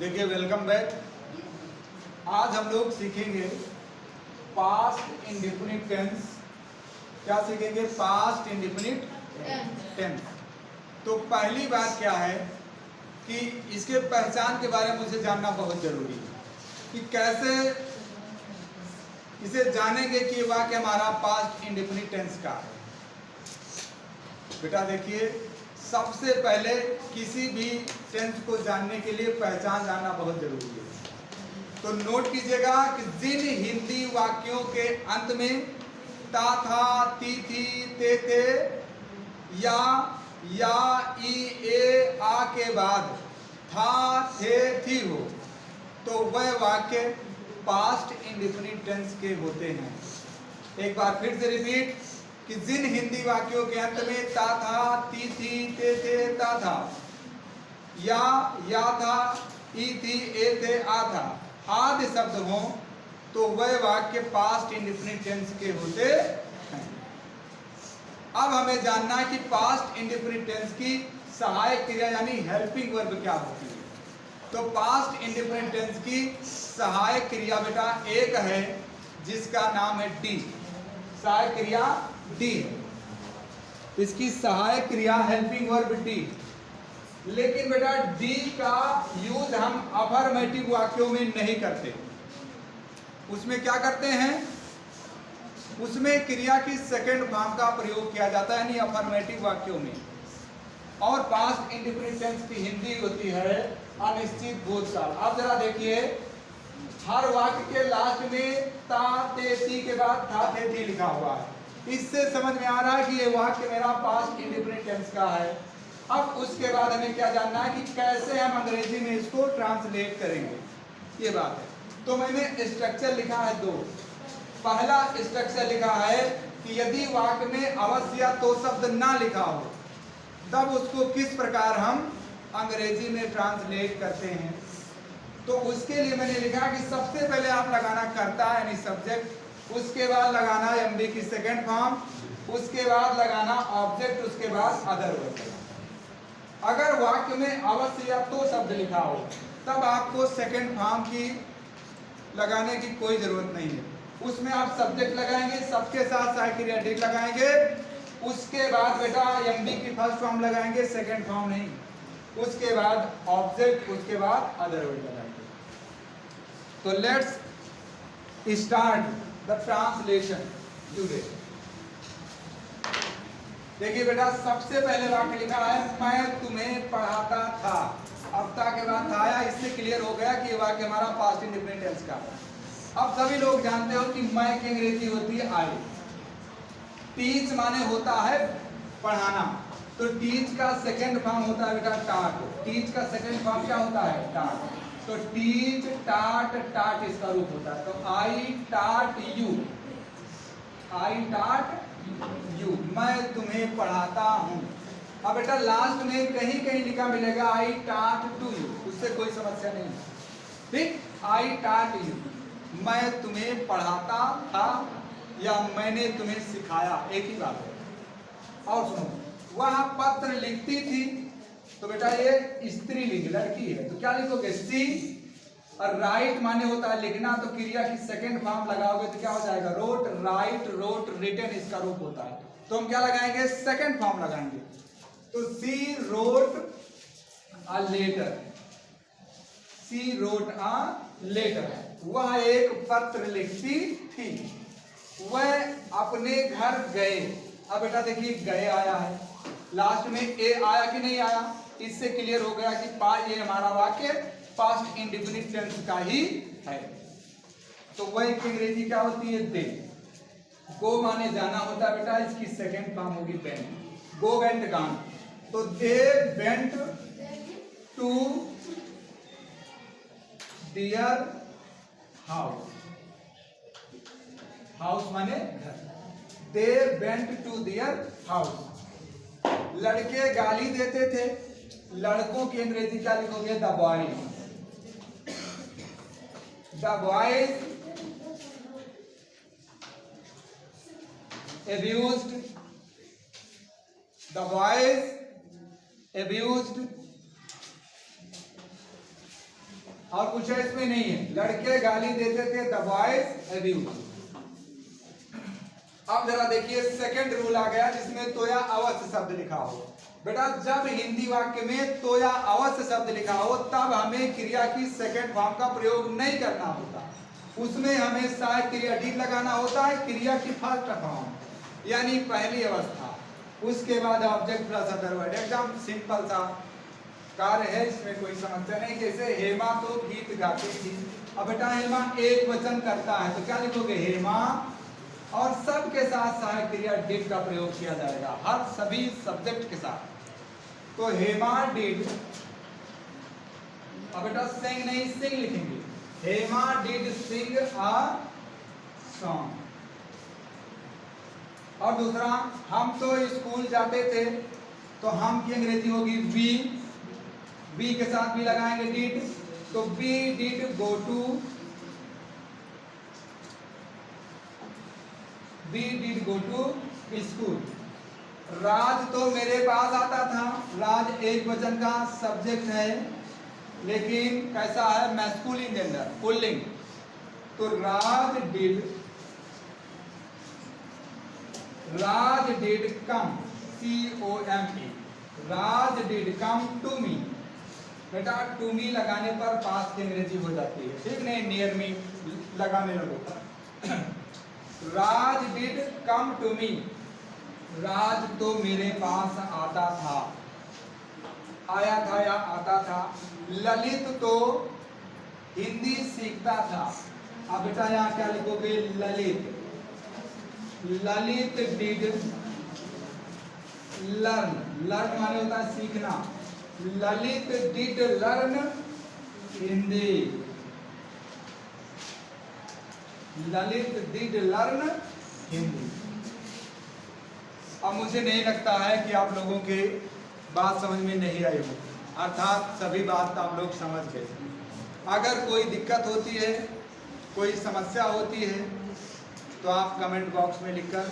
देखिए, welcome back. आज हम लोग सीखेंगे पास्ट इंडेफिनिट टेंस। क्या सीखेंगे? Past indefinite tense. तो पहली बात क्या है कि इसके पहचान के बारे में मुझे जानना बहुत जरूरी है कि कैसे इसे जानेंगे कि वाक्य हमारा पास्ट इंडेफिनिट टेंस का है। बेटा देखिए, सबसे पहले किसी भी टेंस को जानने के लिए पहचान जानना बहुत जरूरी है। तो नोट कीजिएगा कि जिन हिंदी वाक्यों के अंत में ता, था, ती, थी, ते, या, ई, ए, आ के बाद था, थे, थी हो, तो वह वाक्य पास्ट इंडेफिनिट टेंस के होते हैं। एक बार फिर से रिपीट कि जिन हिंदी वाक्यों के अंत में ता, था, ती, थी, ते, ता था, या था, ई थी, ए थे, आ था आदि शब्द हों तो वह वाक्य पास्ट इंडेफिनिट टेंस के होते हैं। अब हमें जानना है कि पास्ट इंडेफिनिट टेंस की सहायक क्रिया यानी हेल्पिंग वर्ब क्या होती है। तो पास्ट इंडेफिनिट टेंस की सहायक क्रिया बेटा एक है जिसका नाम है डी। सहायक क्रिया डी, इसकी सहायक क्रिया हेल्पिंग वर्ब डी। लेकिन बेटा डी का यूज हम अफर्मेटिव वाक्यों में नहीं करते। उसमें क्या करते हैं? उसमें क्रिया की सेकंड फॉर्म का प्रयोग किया जाता है यानी अफर्मेटिव वाक्यों में। और पास्ट इंडेफिनिट टेंस की हिंदी होती है अनिश्चित भूतकाल। अब जरा देखिए, हर वाक्य के लास्ट में ता, ते, ती के बाद था, थे, थी लिखा हुआ है। इससे समझ में आ रहा है कि ये वाक्य मेरा पास्ट इंडेफिनिट टेंस का है। अब उसके बाद हमें क्या जानना है कि कैसे हम अंग्रेजी में इसको ट्रांसलेट करेंगे, ये बात है। तो मैंने स्ट्रक्चर लिखा है दो। पहला स्ट्रक्चर लिखा है कि यदि वाक्य में अवश्य या तो शब्द ना लिखा हो तब उसको किस प्रकार हम अंग्रेजी में ट्रांसलेट करते हैं। तो उसके लिए मैंने लिखा कि सबसे पहले आप लगाना कर्ता यानी सब्जेक्ट, उसके बाद लगाना एमबी की सेकंड फॉर्म, उसके बाद लगाना ऑब्जेक्ट, उसके बाद अदर वर्ब। अगर वाक्य में अवश्य या तो शब्द लिखा हो तब आपको सेकंड फॉर्म की लगाने की कोई जरूरत नहीं है। उसमें आप सब्जेक्ट लगाएंगे, सबके साथ सहायक क्रिया डी लगाएंगे, उसके बाद बेटा एमबी की फर्स्ट फॉर्म लगाएंगे, सेकंड फॉर्म नहीं, उसके बाद ऑब्जेक्ट, उसके बाद अदर वर्ब लगाएंगे। तो let's start the translation today. देखिए बेटा, सबसे पहले वाक्य लिखा है मैं तुम्हें पढ़ाता था। अब ता के बाद था आया, इससे क्लियर हो गया कि ये वाक्य हमारा पास्ट इंडेफिनिट टेंस का है। अब सभी लोग जानते हो कि मैं की अंग्रेजी होती है आई। टीच माने होता है पढ़ाना, तो टीच का सेकंड फॉर्म होता है बेटा टाट। टीच का सेकंड फॉर्म क्या होता है? टाट। तो टीच, टाट, टाट इसका रूप होता है। तो आई टाट यू, आई टाट यू, मैं तुम्हें पढ़ाता हूं। अब बेटा लास्ट में कहीं कहीं लिखा मिलेगा आई टाट टू यू, उससे कोई समस्या नहीं है, ठीक। आई टाट यू, मैं तुम्हें पढ़ाता था या मैंने तुम्हें सिखाया, एक ही बात है। और सुनो, वह पत्र लिखती थी, तो बेटा ये स्त्रीलिंग लड़की है, तो क्या लिखोगे? सी। और राइट माने होता है लिखना, तो क्रिया की सेकंड फॉर्म लगाओगे तो क्या हो जाएगा? रोट, राइट, रोट, रिटन इसका रूप होता है। तो हम क्या लगाएंगे? सेकंड फॉर्म लगाएंगे। तो she wrote a letter, she wrote a letter, वह एक पत्र लिखती थी। वह अपने घर गए। अब बेटा देखिए गए आया है, लास्ट में ए आया कि नहीं आया, इससे क्लियर हो गया कि ये हमारा वाक्य पास्ट इंडेफिनिट टेंस का ही है। तो वह की अंग्रेजी क्या होती है? दे। गो माने जाना होता है बेटा, इसकी सेकंड फॉर्म होगी वेंट। गो वेंट गॉन, तो they went to their house. House माने घर, they went to their house. लड़के गाली देते थे, लड़कों की अंग्रेजी क्या लिखोगे? The boys. The boys abused, the boys abused और कुछ इसमें नहीं है। लड़के गाली देते थे, द बॉयज अब्यूज। अब जरा देखिए सेकंड रूल आ गया जिसमें तो या अवश्य शब्द लिखा हो। बेटा जब हिंदी वाक्य में तो या अवश्य शब्द लिखा हो तब हमें क्रिया की सेकंड फॉर्म का प्रयोग नहीं करना होता, उसमें हमेशा क्रिया डी लगाना होता है, क्रिया की फर्स्ट फॉर्म यानी पहली अवस्था, उसके बाद ऑब्जेक्ट प्लस अदर वर्ड। एकदम सिंपल सा कार्य है, इसमें कोई समस्या नहीं। जैसे हेमा तो गीत गाती थी, अब बेटा हेमा एक वचन करता है तो क्या लिखोगे, हेमा, और सब के साथ सहायक क्रिया डिड का प्रयोग किया जाएगा, हर सभी सब्जेक्ट के साथ। तो हेमा डिड, अब बेटा सिंग नहीं सिंग लिखेंगे, Hema did sing a song. और दूसरा, हम तो स्कूल जाते थे, तो हम की अंग्रेजी होगी वी, वी के साथ भी लगाएंगे डिड, तो we did go to, we did go to school. Raj तो मेरे पास आता था, राज एक वचन का सब्जेक्ट है लेकिन कैसा है, मैस्कुलिन जेंडर, पुल्लिंग। तो Raj did come, COME, Raj did come to me. बेटा टू मी लगाने पर पास की अंग्रेजी हो जाती है, ठीक नहीं, नियर मी लगाने लगो। राज डिड कम टू मी, राज तो मेरे पास आता था, आया था या आता था। ललित तो हिंदी सीखता था, अब बेटा यहाँ क्या लिखोगे, Lalit, Lalit did learn, learn माने होता है सीखना, Lalit did learn Hindi, Lalit did learn Hindi. अब मुझे नहीं लगता है कि आप लोगों के बात समझ में नहीं आई हो, अर्थात सभी बात आप लोग समझ गए। अगर कोई दिक्कत होती है, कोई समस्या होती है, तो आप कमेंट बॉक्स में लिखकर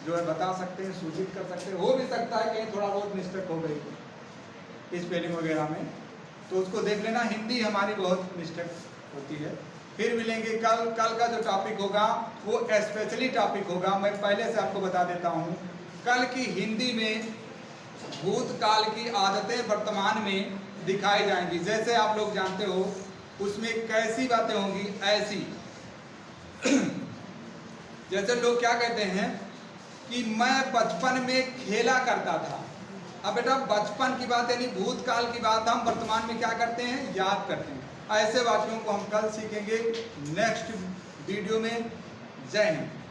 जो है बता सकते हैं, सूचित कर सकते हैं। हो भी सकता है कहीं थोड़ा बहुत मिस्टेक हो गई स्पेलिंग वगैरह में, तो उसको देख लेना। हिंदी हमारी बहुत मिस्टेक होती है। फिर मिलेंगे कल का जो टॉपिक होगा वो स्पेशली टॉपिक होगा, मैं पहले से आपको बता देता हूँ। कल की हिंदी में भूतकाल की आदतें वर्तमान में दिखाई जाएंगी। जैसे आप लोग जानते हो उसमें कैसी बातें होंगी, ऐसी जैसे लोग क्या कहते हैं कि मैं बचपन में खेला करता था। अब बेटा बचपन की बात यानी भूतकाल की बात हम वर्तमान में क्या करते हैं, याद करते हैं। ऐसे वाक्यों को हम कल सीखेंगे नेक्स्ट वीडियो में। जय हिंद।